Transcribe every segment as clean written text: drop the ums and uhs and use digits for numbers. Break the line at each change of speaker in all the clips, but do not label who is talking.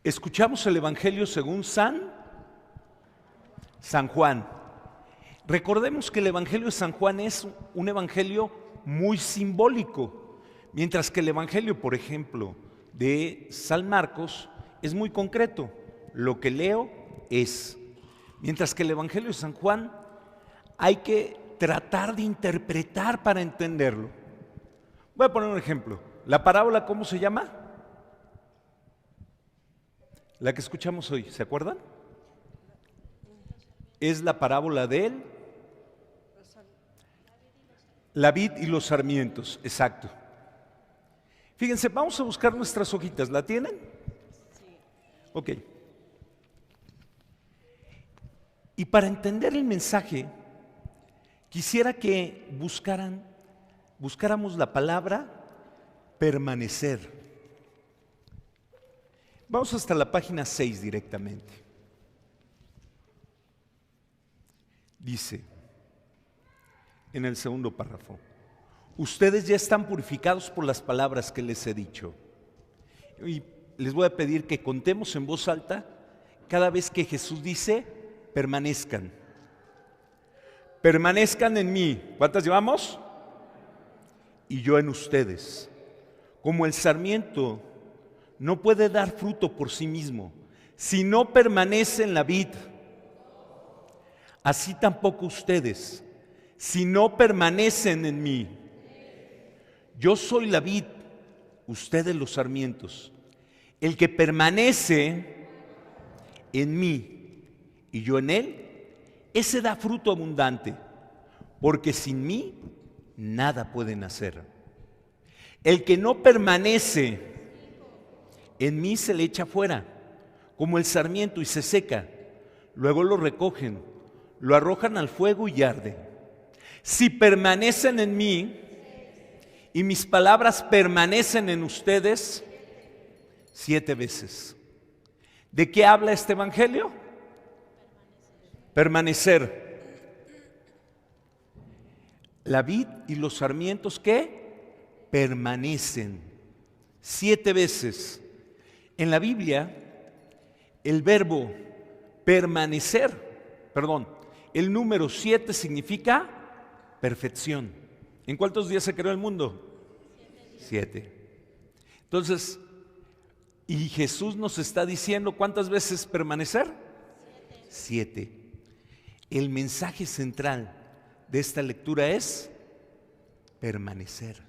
Escuchamos el Evangelio según San Juan. Recordemos que el Evangelio de San Juan es un evangelio muy simbólico, mientras que el Evangelio, por ejemplo, de San Marcos es muy concreto. Lo que leo es, mientras que el Evangelio de San Juan hay que tratar de interpretar para entenderlo. Voy a poner un ejemplo. La parábola, ¿cómo se llama? La que escuchamos hoy, ¿se acuerdan? Es la parábola de la vid y los sarmientos, exacto. Fíjense, vamos a buscar nuestras hojitas, ¿la tienen? Sí. Ok. Y para entender el mensaje, quisiera que buscáramos la palabra permanecer. Vamos hasta la página 6 directamente. Dice, en el segundo párrafo, ustedes ya están purificados por las palabras que les he dicho. Y les voy a pedir que contemos en voz alta cada vez que Jesús dice, permanezcan. Permanezcan en mí. ¿Cuántas llevamos? Y yo en ustedes. Como el sarmiento no puede dar fruto por sí mismo si no permanece en la vid, así tampoco ustedes, si no permanecen en mí. Yo soy la vid, ustedes los sarmientos. El que permanece en mí y yo en él, ese da fruto abundante, porque sin mí nada pueden hacer. El que no permanece en mí se le echa fuera, como el sarmiento, y se seca. Luego lo recogen, lo arrojan al fuego y arde. Si permanecen en mí y mis palabras permanecen en ustedes, 7 veces. ¿De qué habla este evangelio? Permanecer. La vid y los sarmientos, ¿qué? Permanecen. 7 veces. En la Biblia, el verbo permanecer, el número 7 significa perfección. ¿En cuántos días se creó el mundo? 7. Entonces, y Jesús nos está diciendo, ¿cuántas veces permanecer? 7. El mensaje central de esta lectura es permanecer.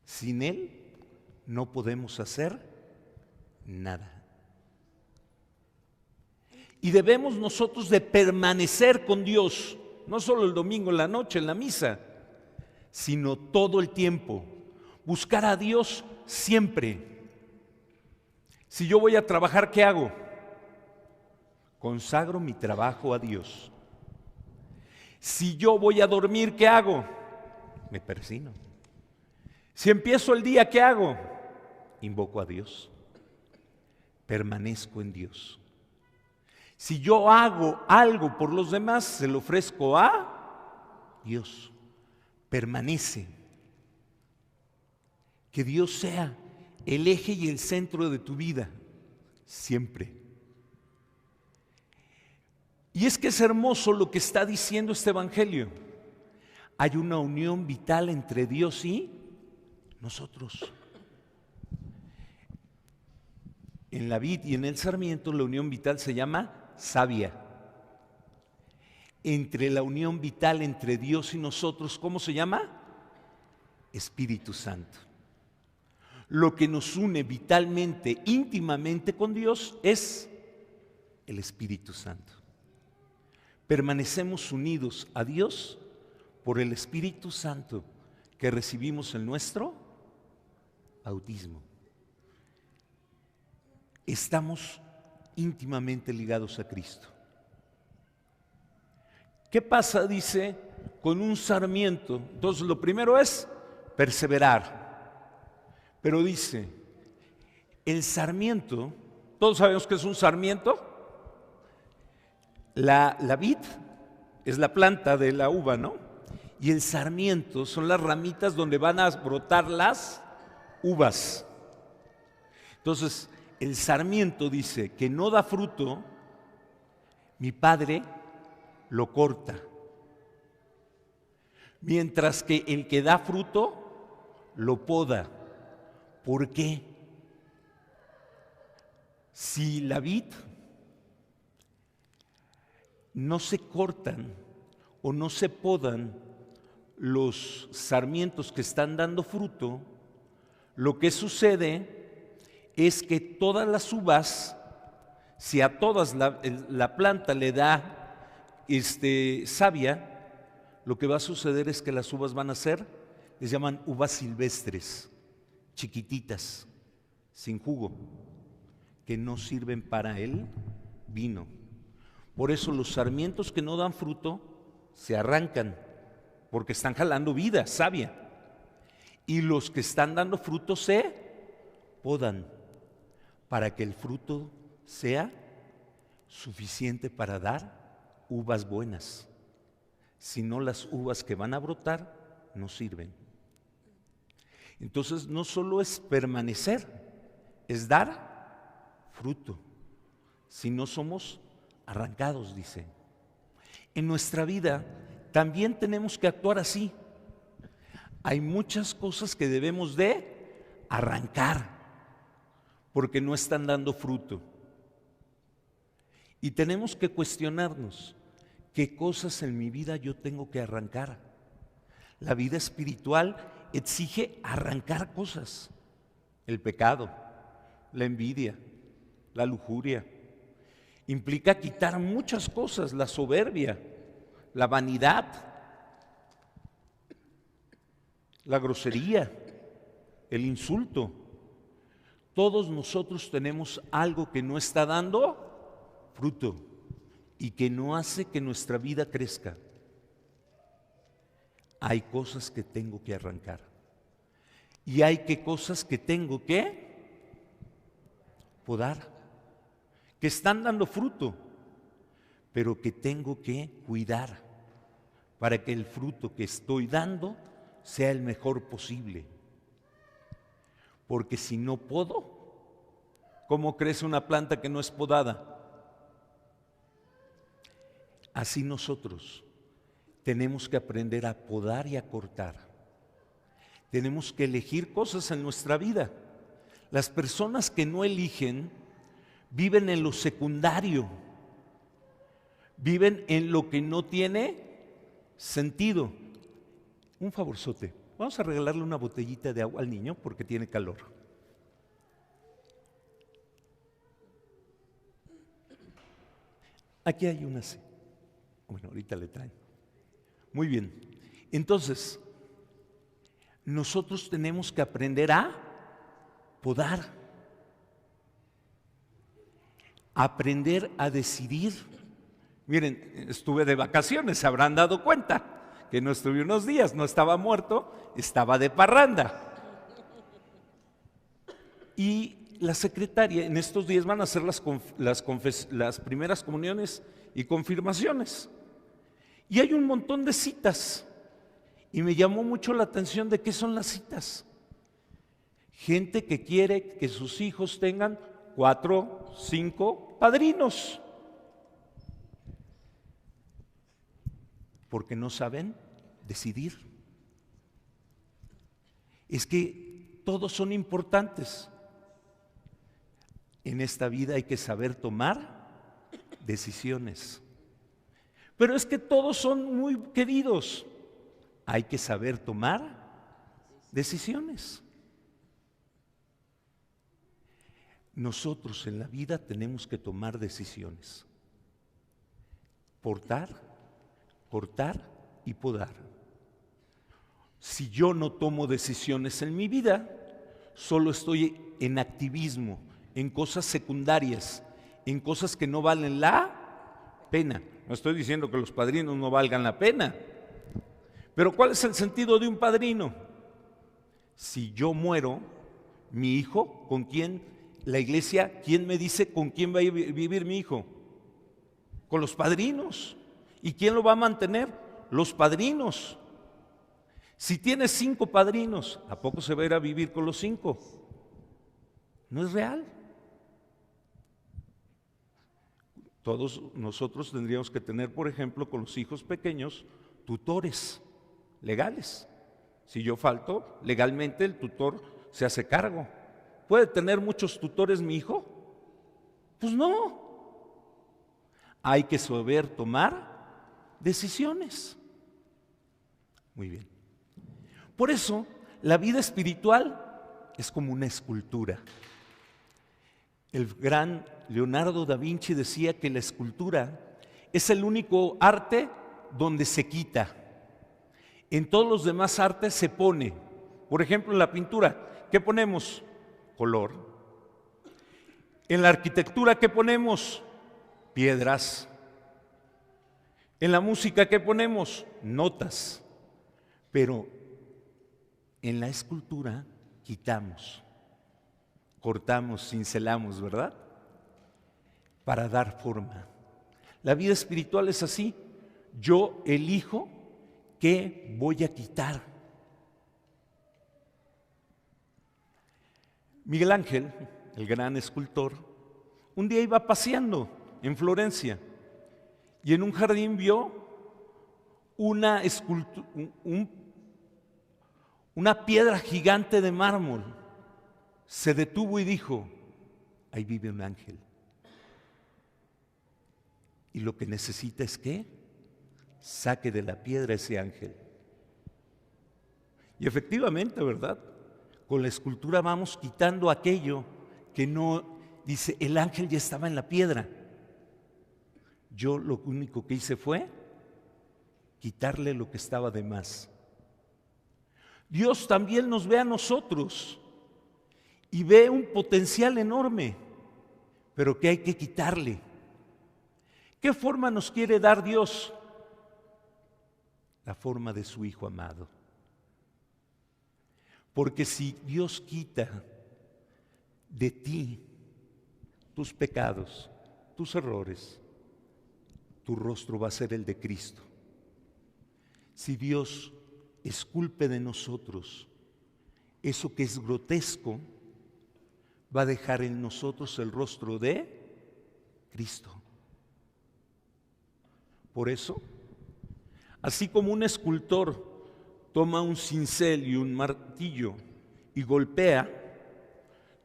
Sin Él no podemos hacer nada. Y debemos nosotros de permanecer con Dios, no solo el domingo en la noche, en la misa, sino todo el tiempo. Buscar a Dios siempre. Si yo voy a trabajar, ¿qué hago? Consagro mi trabajo a Dios. Si yo voy a dormir, ¿qué hago? Me persino. Si empiezo el día, ¿qué hago? Invoco a Dios. Permanezco en Dios. Si yo hago algo por los demás, se lo ofrezco a Dios. Permanece. Que Dios sea el eje y el centro de tu vida, siempre. Y es que es hermoso lo que está diciendo este evangelio. Hay una unión vital entre Dios y nosotros. En la vid y en el sarmiento la unión vital se llama savia. Entre la unión vital entre Dios y nosotros, ¿cómo se llama? Espíritu Santo. Lo que nos une vitalmente, íntimamente con Dios es el Espíritu Santo. Permanecemos unidos a Dios por el Espíritu Santo que recibimos en nuestro bautismo. Estamos íntimamente ligados a Cristo. ¿Qué pasa, dice, con un sarmiento? Entonces, lo primero es perseverar. Pero dice, el sarmiento, todos sabemos que es un sarmiento. La vid es la planta de la uva, ¿no? Y el sarmiento son las ramitas donde van a brotar las uvas. Entonces, el sarmiento dice que no da fruto, mi Padre lo corta. Mientras que el que da fruto, lo poda. ¿Por qué? Si la vid no se cortan o no se podan los sarmientos que están dando fruto, lo que sucede es que todas las uvas, si a todas la planta le da savia, lo que va a suceder es que las uvas van a ser, les llaman uvas silvestres, chiquititas, sin jugo, que no sirven para el vino. Por eso los sarmientos que no dan fruto se arrancan, porque están jalando vida, savia. Y los que están dando fruto se podan, para que el fruto sea suficiente para dar uvas buenas. Si no, las uvas que van a brotar no sirven. Entonces, no solo es permanecer, es dar fruto. Si no somos arrancados, dice. En nuestra vida también tenemos que actuar así. Hay muchas cosas que debemos de arrancar, porque no están dando fruto. Y tenemos que cuestionarnos, ¿qué cosas en mi vida yo tengo que arrancar? La vida espiritual exige arrancar cosas. El pecado, la envidia, la lujuria. Implica quitar muchas cosas, la soberbia, la vanidad, la grosería, el insulto. Todos nosotros tenemos algo que no está dando fruto y que no hace que nuestra vida crezca. Hay cosas que tengo que arrancar y hay cosas que tengo que podar, que están dando fruto, pero que tengo que cuidar para que el fruto que estoy dando sea el mejor posible. Porque si no podo, ¿cómo crece una planta que no es podada? Así nosotros tenemos que aprender a podar y a cortar. Tenemos que elegir cosas en nuestra vida. Las personas que no eligen viven en lo secundario, viven en lo que no tiene sentido. Un favorzote, vamos a regalarle una botellita de agua al niño porque tiene calor. Aquí hay una así. Bueno, ahorita le traen. Muy bien. Entonces, nosotros tenemos que aprender a podar, aprender a decidir. Miren, estuve de vacaciones, se habrán dado cuenta que no estuve unos días, no estaba muerto, estaba de parranda. Y la secretaria, en estos días van a hacer las primeras comuniones y confirmaciones. Y hay un montón de citas. Y me llamó mucho la atención de qué son las citas. Gente que quiere que sus hijos tengan 4, 5 padrinos. Porque no saben decidir. Es que todos son importantes. En esta vida hay que saber tomar decisiones. Pero es que todos son muy queridos. Hay que saber tomar decisiones. Nosotros en la vida tenemos que tomar decisiones. Cortar y podar. Si yo no tomo decisiones en mi vida, solo estoy en activismo, en cosas secundarias, en cosas que no valen la pena. No estoy diciendo que los padrinos no valgan la pena, pero ¿cuál es el sentido de un padrino? Si yo muero, mi hijo, ¿con quién? La iglesia, ¿quién me dice con quién va a vivir mi hijo? Con los padrinos. ¿Y quién lo va a mantener? Los padrinos. Si tienes 5 padrinos, ¿a poco se va a ir a vivir con los 5? no es real. Todos nosotros tendríamos que tener, por ejemplo, con los hijos pequeños, tutores legales. Si yo falto, legalmente el tutor se hace cargo. ¿Puede tener muchos tutores mi hijo? Pues no. Hay que saber tomar decisiones. Muy bien. Por eso, la vida espiritual es como una escultura. El gran Leonardo da Vinci decía que la escultura es el único arte donde se quita. En todos los demás artes se pone. Por ejemplo, en la pintura, ¿qué ponemos? Color. En la arquitectura, ¿qué ponemos? Piedras. En la música, ¿qué ponemos? Notas. Pero en la escultura quitamos, cortamos, cincelamos, ¿verdad? Para dar forma. La vida espiritual es así. Yo elijo qué voy a quitar. Miguel Ángel, el gran escultor, un día iba paseando en Florencia y en un jardín vio una piedra gigante de mármol. Se detuvo y dijo: ahí vive un ángel. Y lo que necesita es que saque de la piedra ese ángel. Y efectivamente, ¿verdad? Con la escultura vamos quitando aquello que no, dice, el ángel ya estaba en la piedra. Yo lo único que hice fue quitarle lo que estaba de más. Dios también nos ve a nosotros y ve un potencial enorme, pero que hay que quitarle. ¿Qué forma nos quiere dar Dios? La forma de su Hijo amado. Porque si Dios quita de ti tus pecados, tus errores, tu rostro va a ser el de Cristo. Si Dios esculpe de nosotros eso que es grotesco, va a dejar en nosotros el rostro de Cristo. Por eso, así como un escultor toma un cincel y un martillo y golpea,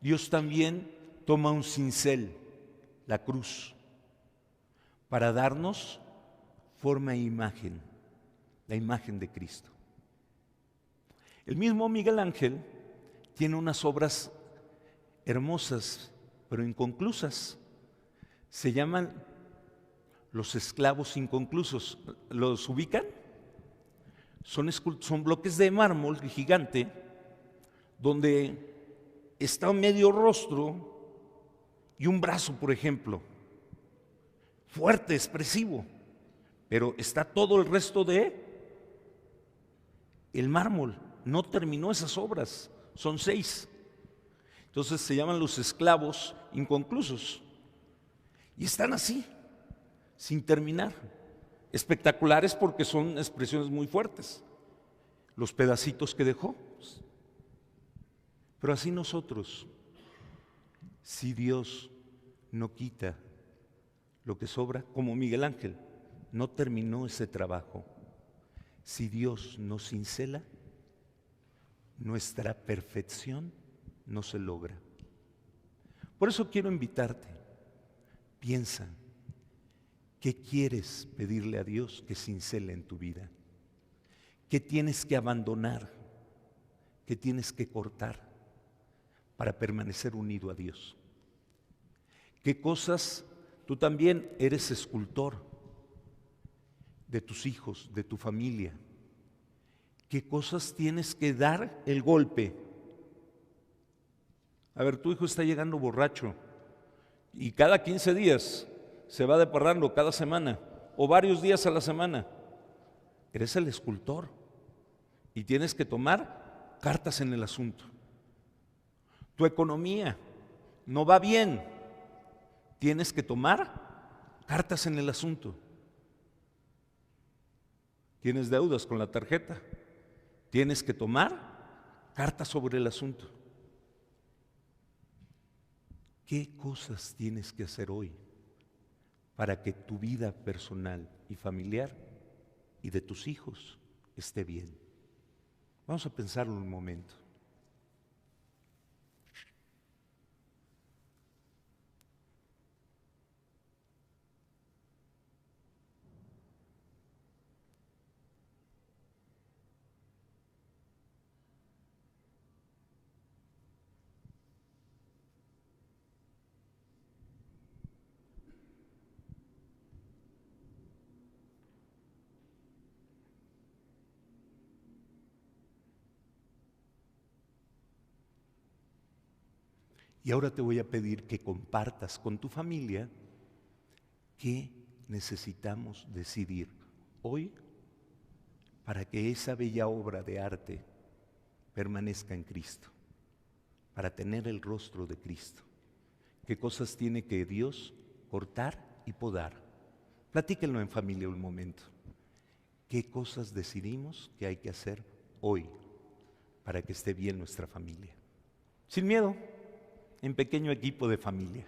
Dios también toma un cincel, la cruz, para darnos forma e imagen, la imagen de Cristo. El mismo Miguel Ángel tiene unas obras hermosas, pero inconclusas. Se llaman los esclavos inconclusos. ¿Los ubican? Son bloques de mármol gigante donde está medio rostro y un brazo, por ejemplo, fuerte, expresivo, pero está todo el resto de el mármol. No terminó esas obras, son 6. Entonces se llaman los esclavos inconclusos y están así, sin terminar. Espectaculares porque son expresiones muy fuertes, los pedacitos que dejó. Pero así nosotros, si Dios no quita lo que sobra, como Miguel Ángel, no terminó ese trabajo. Si Dios no cincela, nuestra perfección no se logra. Por eso quiero invitarte, piensa. ¿Qué quieres pedirle a Dios que cincele en tu vida? ¿Qué tienes que abandonar? ¿Qué tienes que cortar para permanecer unido a Dios? ¿Qué cosas? Tú también eres escultor de tus hijos, de tu familia. ¿Qué cosas tienes que dar el golpe? A ver, tu hijo está llegando borracho y cada 15 días se va de parrando, cada semana o varios días a la semana. Eres el escultor y tienes que tomar cartas en el asunto. Tu economía no va bien, tienes que tomar cartas en el asunto. Tienes deudas con la tarjeta, tienes que tomar cartas sobre el asunto. ¿Qué cosas tienes que hacer hoy para que tu vida personal y familiar y de tus hijos esté bien? Vamos a pensarlo un momento. Y ahora te voy a pedir que compartas con tu familia qué necesitamos decidir hoy para que esa bella obra de arte permanezca en Cristo, para tener el rostro de Cristo. ¿Qué cosas tiene que Dios cortar y podar? Platíquenlo en familia un momento. ¿Qué cosas decidimos que hay que hacer hoy para que esté bien nuestra familia? Sin miedo, en pequeño equipo de familia.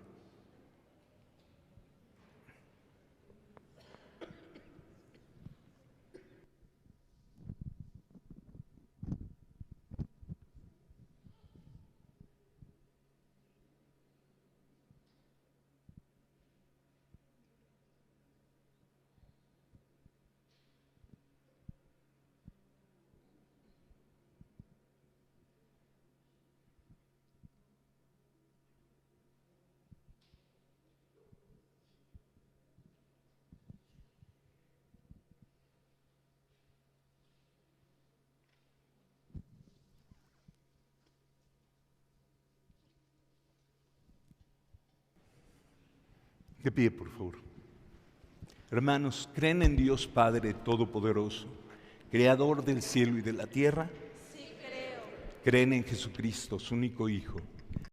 De pie, por favor. Hermanos, ¿creen en Dios Padre Todopoderoso, Creador del cielo y de la tierra?
Sí, creo.
¿Creen en Jesucristo, su único Hijo,